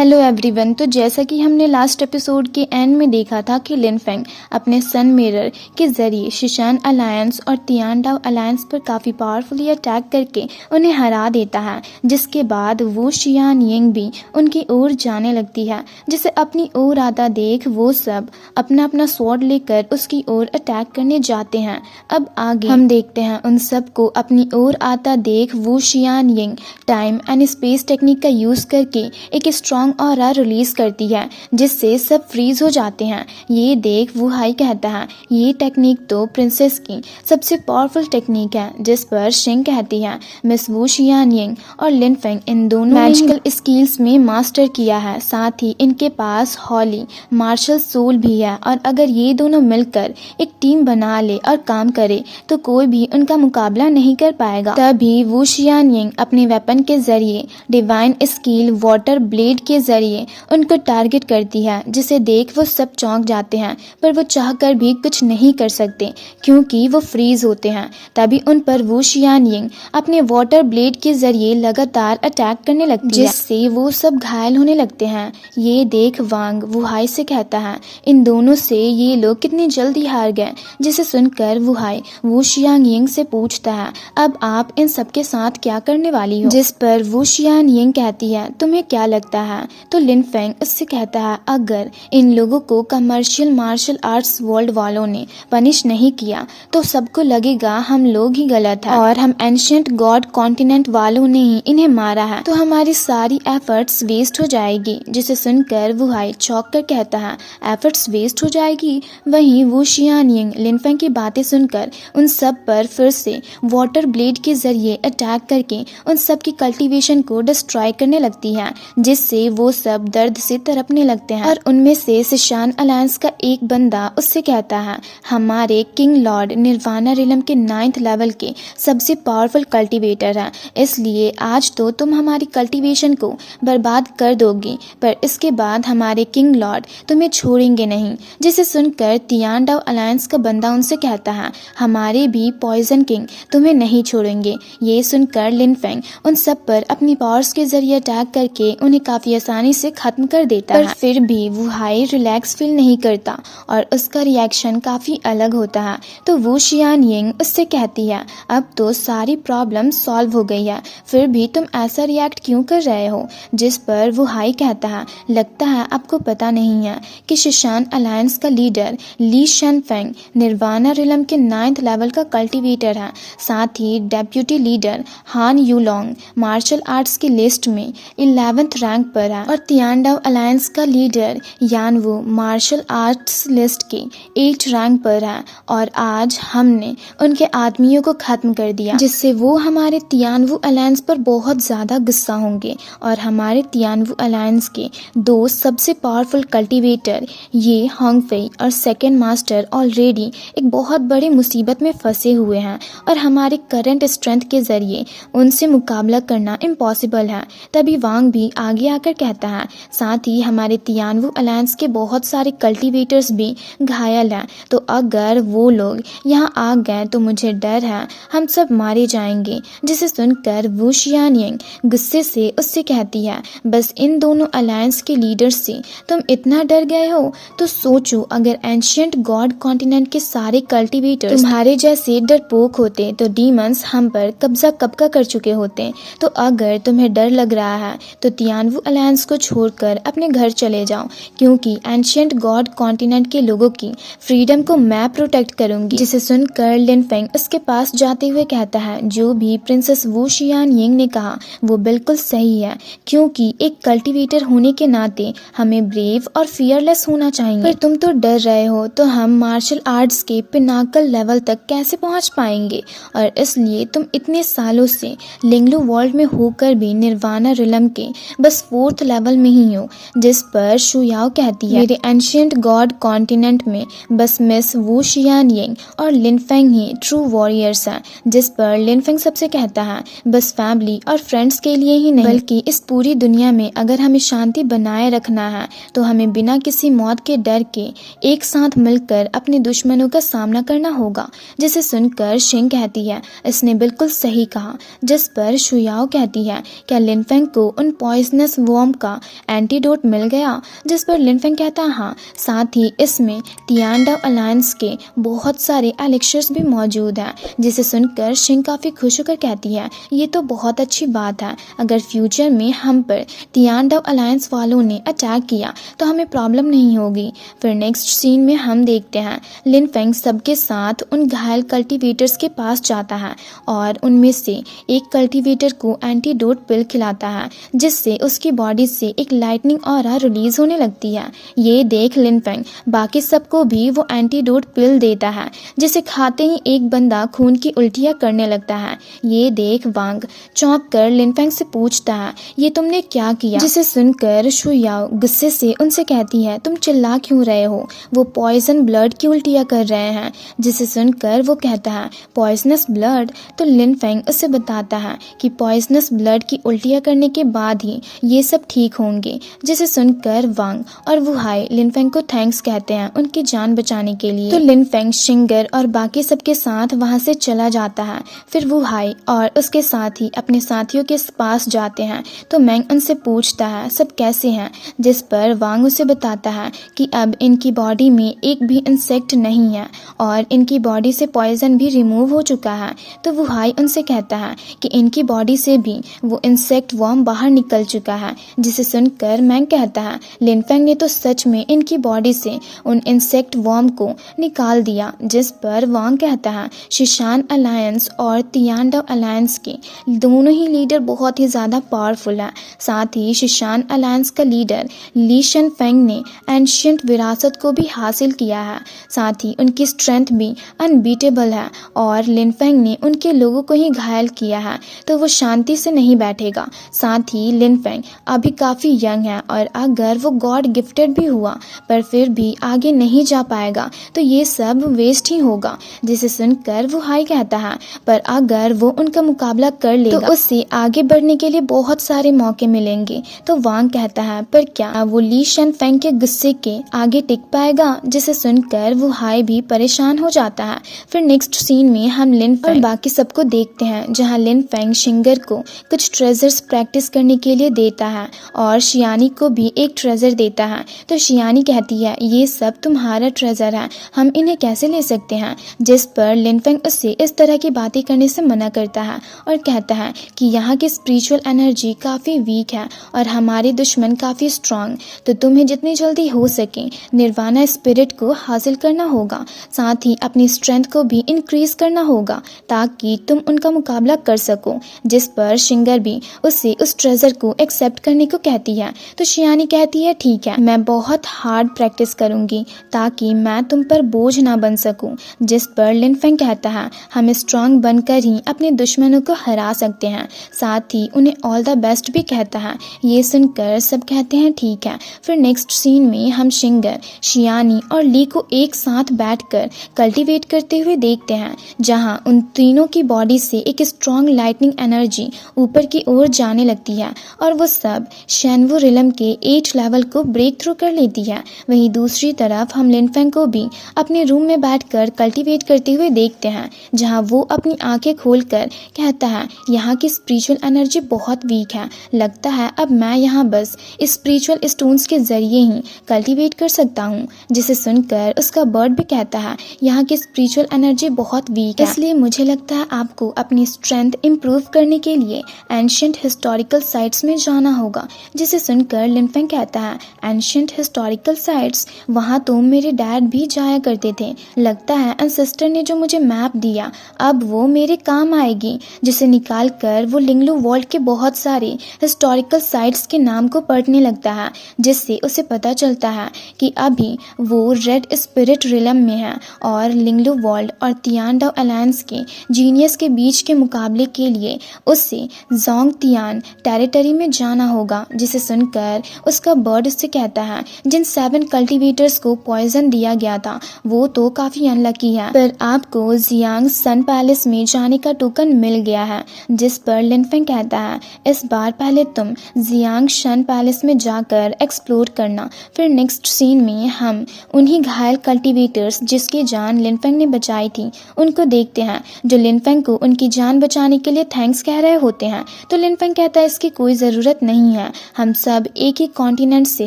Hello everyone. तो जैसा कि हमने लास्ट एपिसोड के एंड में देखा था कि लिन फेंग अपने सन मिरर के जरिए शिशान अलायंस और तियानडाओ अलायंस पर काफ़ी पावरफुली अटैक करके उन्हें हरा देता है, जिसके बाद वो शियान यिंग भी उनकी ओर जाने लगती है, जिसे अपनी ओर आता देख वो सब अपना अपना स्वॉर्ड लेकर उसकी ओर अटैक करने जाते हैं। अब आगे हम देखते हैं उन सब को अपनी ओर आता देख वो शियान यिंग टाइम एंड स्पेस टेक्निक का यूज़ करके एक स्ट्रॉन्ग ऑरा रिलीज करती है, जिससे सब फ्रीज हो जाते हैं। ये देख वो हाई कहता है ये टेक्निक तो प्रिंसेस की सबसे पावरफुल टेक्निक है, जिस पर शिंग कहती है मिस वू शियान यिंग और लिन फेंग इन दोनों मैजिकल स्किल्स में मास्टर किया है, साथ ही इनके पास हॉली मार्शल सोल भी है, और अगर ये दोनों मिलकर एक टीम बना ले और काम करे तो कोई भी उनका मुकाबला नहीं कर पाएगा। तभी वू शियान यिंग अपने वेपन के जरिए डिवाइन स्किल वाटर ब्लेड के जरिए उनको टारगेट करती है, जिसे देख वो सब चौंक जाते हैं, पर वो चाहकर भी कुछ नहीं कर सकते क्योंकि वो फ्रीज होते हैं। तभी उन पर वू शियान यिंग अपने वाटर ब्लेड के जरिए लगातार अटैक करने लगती है, जिससे वो सब घायल होने लगते हैं। ये देख वांग वुहाई से कहता है इन दोनों से ये लोग कितनी जल्दी हार गए, जिसे सुनकर वुहाई वू शियान यिंग से पूछता है अब आप इन सबके साथ क्या करने वाली हो, जिस पर वू शियान यिंग कहती है तुम्हें क्या लगता है। तो लिन फेंग उससे कहता है अगर इन लोगों को कमर्शियल मार्शल आर्ट्स वर्ल्ड वालों ने पनिश नहीं किया तो सबको लगेगा हम लोग ही गलत है और हम एंशिएंट गॉड कॉन्टिनेंट वालों ने ही इन्हें मारा है, तो हमारी सारी एफर्ट्स वेस्ट हो जाएगी। जिसे सुनकर वुहाई चौंक कर कहता है एफर्ट्स वेस्ट हो जाएगी। वहीं वू शियान यिंग लिन फेंग की बातें सुनकर उन सब पर फिर से वाटर ब्लेड के जरिए अटैक करके उन सब की कल्टीवेशन को डिस्ट्रॉय करने लगती है, जिससे वो सब दर्द से तड़पने लगते हैं। और उनमें से शिशान अलायंस का एक बंदा उससे कहता है हमारे किंग लॉर्ड निर्वाणा रिलम के 9th लेवल के सबसे पावरफुल कल्टीवेटर हैं, इसलिए आज तो तुम हमारी कल्टीवेशन को बर्बाद कर दोगी, पर इसके बाद हमारे किंग लॉर्ड तुम्हें छोड़ेंगे नहीं। जिसे सुनकर तियानडाओ अलायंस का बंदा उनसे कहता है हमारे भी पॉइजन किंग तुम्हें नहीं छोड़ेंगे। ये सुनकर लिन फेंग उन सब पर अपनी पावर्स के जरिए अटैक करके उन्हें काफी आसानी से खत्म कर देता है, पर फिर भी वुहाई रिलैक्स फील नहीं करता और उसका रिएक्शन काफी अलग होता है। तो वू शियान यिंग उससे कहती है अब तो सारी प्रॉब्लम सॉल्व हो गई है, फिर भी तुम ऐसा रिएक्ट क्यों कर रहे हो। जिस पर वुहाई कहता है लगता है आपको पता नहीं है कि शिशान अलायंस का लीडर ली शन फेंग निर्वाणा रिलम के 9th लेवल का कल्टीवेटर है, साथ ही डेप्यूटी लीडर हान यूलोंग मार्शल आर्ट्स की लिस्ट में 11th रैंक पर है, और तियानडाओ अलायंस का लीडर यानवू मार्शल आर्ट्स लिस्ट के 8th रैंक पर है, और आज हमने उनके आदमियों को खत्म कर दिया, जिससे वो हमारे तियानवू अलायंस पर बहुत ज्यादा गुस्सा होंगे, और हमारे तियानवू अलायंस के दो सबसे पावरफुल कल्टीवेटर ये होंगफेई और सेकेंड मास्टर ऑलरेडी एक बहुत बड़ी मुसीबत में फंसे हुए हैं, और हमारे करंट स्ट्रेंथ के जरिए उनसे मुकाबला करना इम्पॉसिबल है। तभी वांग भी आगे आकर कहता है साथ ही हमारे तियानवू अलायंस के बहुत सारे कल्टीवेटर्स भी घायल हैं, तो अगर वो लोग यहाँ आ गए तो मुझे डर है हम सब मारे जाएंगे। जिसे सुनकर वू शियान यिंग गुस्से से उससे कहती है बस इन दोनों अलायंस के लीडर से तुम इतना डर गए हो तो सोचो अगर एंशिएंट गॉड कॉन्टिनेंट के सारे कल्टीवेटर्स तुम्हारे जैसे डरपोक होते तो डीमंस हम पर कब्जा कब का कर चुके होते। तो अगर तुम्हें डर लग रहा है तो तियानवू अलायंस को छोड़कर अपने घर चले जाओ, क्योंकि एंशिएंट गॉड कॉन्टिनेंट के लोगों की फ्रीडम को मैं प्रोटेक्ट करूंगी। जिसे सुनकर लिन फेंग उसके पास जाते हुए कहता है जो भी प्रिंसेस वू शियान यिंग ने कहा वो बिल्कुल सही है, क्योंकि एक कल्टीवेटर होने के नाते हमें ब्रेव और फियरलेस होना चाहिए, पर तुम तो डर रहे हो तो हम मार्शल आर्ट्स के पिनाकल लेवल तक कैसे पहुंच पाएंगे, और इसलिए तुम इतने सालों से लिंगलू वर्ल्ड में होकर भी निर्वाणा रिलम के बस 4th लेवल में ही हो। जिस पर शुयाओ कहती है मेरे एंशिएंट गॉड कॉन्टिनेंट में बस मिस वू शियान यिंग और लिन फेंग ही ट्रू वॉरियर्स हैं। जिस पर लिन फेंग सबसे कहता है बस फैमिली और फ्रेंड्स के लिए ही नहीं बल्कि इस पूरी दुनिया में अगर हमें शांति बनाए रखना है तो हमें बिना किसी मौत के डर के एक साथ मिलकर अपने दुश्मनों का सामना करना होगा। जिसे सुनकर शिंग कहती है इसने बिल्कुल सही कहा। जिस पर शुयाओ कहती है क्या लिन फेंग को उन पॉइजनस वॉर्म वॉर्म का एंटीडोट मिल गया, जिस पर लिनफेंग कहता है हाँ, साथ ही इसमें तियानडाओ अलायंस के बहुत सारे एलिक्सर्स भी मौजूद हैं। जिसे सुनकर शिंग काफ़ी खुश होकर कहती है ये तो बहुत अच्छी बात है, अगर फ्यूचर में हम पर तियानडाओ अलायंस वालों ने अटैक किया तो हमें प्रॉब्लम नहीं होगी। फिर नेक्स्ट सीन में हम देखते हैं लिनफेंग सबके साथ उन घायल कल्टीवेटर्स के पास जाता है और उनमें से एक कल्टीवेटर को एंटीडोट पिल खिलाता है, जिससे उसकी बॉडी से एक लाइटनिंग ऑरा रिलीज होने लगती है। ये देख लिनफेंग बाकी सबको भी वो एंटीडोट पिल देता है, जिसे खाते ही एक बंदा खून की उल्टियां करने लगता है। ये देख वांग चौंक कर लिनफेंग से पूछता है ये तुमने क्या किया, जिसे सुनकर शुयाओ गुस्से से उनसे कहती है तुम चिल्ला क्यों रहे हो, वो पॉइजन ब्लड की उल्टियां कर रहे हैं। जिसे सुनकर वो कहता है पॉइजनस ब्लड, तो लिनफेंग उससे बताता है कि पॉइजनस ब्लड की उल्टियां करने के बाद ही ये सब ठीक होंगे। जिसे सुनकर वांग और वुहाई लिनफेंग को थैंक्स कहते हैं उनकी जान बचाने के लिए। तो लिनफेंग शिंगर और बाकी सबके साथ वहां से चला जाता है। फिर वुहाई और उसके साथ ही अपने साथियों के पास जाते हैं तो मैंग उनसे पूछता है सब कैसे हैं, जिस पर वांग उसे बताता है कि अब इनकी बॉडी में एक भी इंसेक्ट नहीं है और इनकी बॉडी से पॉइजन भी रिमूव हो चुका है। तो वुहाई उनसे कहता है कि इनकी बॉडी से भी वो इंसेक्ट वॉर्म बाहर निकल चुका है। जिसे सुनकर मैंग कहता है लिनफेंग ने तो सच में इनकी बॉडी से उन इंसेक्ट वॉर्म को निकाल दिया। जिस पर वांग कहता है शिशान अलायंस और तियानडाओ अलायंस के दोनों ही लीडर बहुत ही ज़्यादा पावरफुल है। साथ ही शिशान अलायंस का लीडर ली शेनफेंग ने एंशियंट विरासत को भी हासिल किया है, साथ ही उनकी स्ट्रेंथ भी अनबीटेबल है और लिनफेंग ने उनके लोगों को ही घायल किया है, तो वो शांति से नहीं बैठेगा। साथ ही लिनफेंग अभी काफ़ी यंग है और अगर वो गॉड गिफ्टेड भी हुआ पर फिर भी आगे नहीं जा पाएगा तो ये सब वेस्ट ही होगा। जिसे सुनकर वो हाई कहता है पर अगर वो उनका मुकाबला कर लेगा तो उससे आगे बढ़ने के लिए बहुत सारे मौके मिलेंगे। तो वांग कहता है पर क्या वो ली शेनफेंग के गुस्से के आगे टिक पाएगा। जिसे सुनकर वो हाई भी परेशान हो जाता है। फिर नेक्स्ट सीन में हम लिनफेंग और बाकी सबको देखते हैं जहां लिनफेंग शिंगर को कुछ ट्रेजर्स प्रैक्टिस करने के लिए देता है और शियानी को भी एक ट्रेजर देता है। तो शियानी कहती है ये सब तुम्हारा ट्रेजर है, हम इन्हें कैसे ले सकते हैं। जिस पर लिनफेंग उससे इस तरह की बातें करने से मना करता है और कहता है कि यहाँ की स्पिरिचुअल एनर्जी काफ़ी वीक है और हमारे दुश्मन काफ़ी स्ट्रांग, तो तुम्हें जितनी जल्दी हो सके निर्वाणा स्पिरिट को हासिल करना होगा, साथ ही अपनी स्ट्रेंथ को भी इंक्रीज करना होगा ताकि तुम उनका मुकाबला कर सको। जिस पर शिंगर भी उससे उस ट्रेजर को एक्सेप्ट करने को कहती है। तो शियानी कहती है ठीक है, मैं बहुत हार्ड प्रैक्टिस करूंगी ताकि मैं तुम पर बोझ ना बन सकूं। जिस पर लिनफेंग कहता है हम स्ट्रांग बनकर ही अपने दुश्मनों को हरा सकते हैं, साथ ही उन्हें ऑल द बेस्ट भी कहता है। ये सुनकर सब कहते हैं ठीक है। फिर नेक्स्ट सीन में हम शिंगर, शियानी और ली को एक साथ बैठकर कल्टीवेट करते हुए देखते हैं जहां उन तीनों की बॉडी से एक स्ट्रांग लाइटनिंग एनर्जी ऊपर की ओर जाने लगती है और वो सब शेनवू रिलम के 8 लेवल को ब्रेक थ्रू कर लेती है। वहीं दूसरी तरफ हम लिनफेंग को भी अपने रूम में बैठकर कल्टीवेट करते हुए देखते हैं जहां वो अपनी आंखें खोलकर कहता है यहाँ की स्पिरिचुअल एनर्जी बहुत वीक है, लगता है अब मैं यहाँ बस स्पिरिचुअल स्टोन्स के जरिए ही कल्टीवेट कर सकता हूँ। जिसे सुनकर उसका बर्ड भी कहता है यहाँ की स्पिरिचुअल एनर्जी बहुत वीक है, इसलिए मुझे लगता है आपको अपनी स्ट्रेंथ इम्प्रूव करने के लिए एंशियंट हिस्टोरिकल साइट्स में जाना होगा। जिसे सुनकर लिनफेंग कहता है एंशियंट हिस्टोरिकल साइट्स, वहाँ तो मेरे डैड भी जाया करते थे, लगता है एंसेस्टर ने जो मुझे मैप दिया अब वो मेरे काम आएगी। जिसे निकाल कर वो लिंगलू वर्ल्ड के बहुत सारे हिस्टोरिकल साइट्स के नाम को पढ़ने लगता है, जिससे उसे पता चलता है कि अभी वो रेड स्पिरिट रिलम में है और लिंगलू वर्ल्ड और तियानडाओ अलायंस के जीनियस के बीच के मुकाबले के लिए उससे जोंग तियान टेरिटरी में जाना होगा। जिसे सुनकर उसका बर्ड उससे कहता है जिन 7 कल्टीवेटर्स को पॉइजन दिया गया था वो तो काफी अनलकी है, पर आपको जियांग सन पैलेस में जाने का टोकन मिल गया है। जिस पर लिनफेंग कहता है इस बार पहले तुम जियांग शन पैलेस में जाकर एक्सप्लोर करना। फिर नेक्स्ट सीन में हम उन्हीं घायल कल्टीवेटर्स जिसकी जान लिनफेंग ने बचाई थी उनको देखते हैं, जो लिनफेंग को उनकी जान बचाने के लिए थैंक्स कह रहे होते हैं। तो लिनफेंग कहता है इसकी कोई ज़रूरत नहीं नहीं है, हम सब एक ही कॉन्टिनेंट से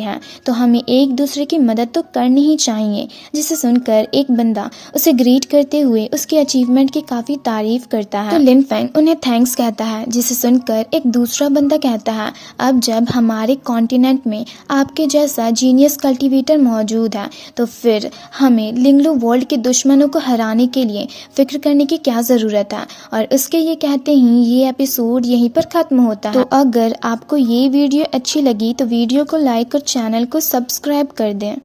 हैं, तो हमें एक दूसरे की मदद तो करनी ही चाहिए। जिसे सुनकर एक बंदा उसे ग्रीट करते हुए उसके अचीवमेंट की काफ़ी तारीफ करता है, तो लिन फेंग उन्हें थैंक्स कहता है। जिसे सुनकर एक दूसरा बंदा कहता है, अब जब हमारे कॉन्टिनेंट में आपके जैसा जीनियस कल्टीवेटर मौजूद है, तो फिर हमें लिंगलो वर्ल्ड के दुश्मनों को हराने के लिए फिक्र करने की क्या ज़रूरत है। और उसके ये कहते ही ये एपिसोड यहीं पर ख़त्म होता है। तो अगर आपको ये वीडियो अच्छी लगी तो वीडियो को लाइक और चैनल को सब्सक्राइब कर दें।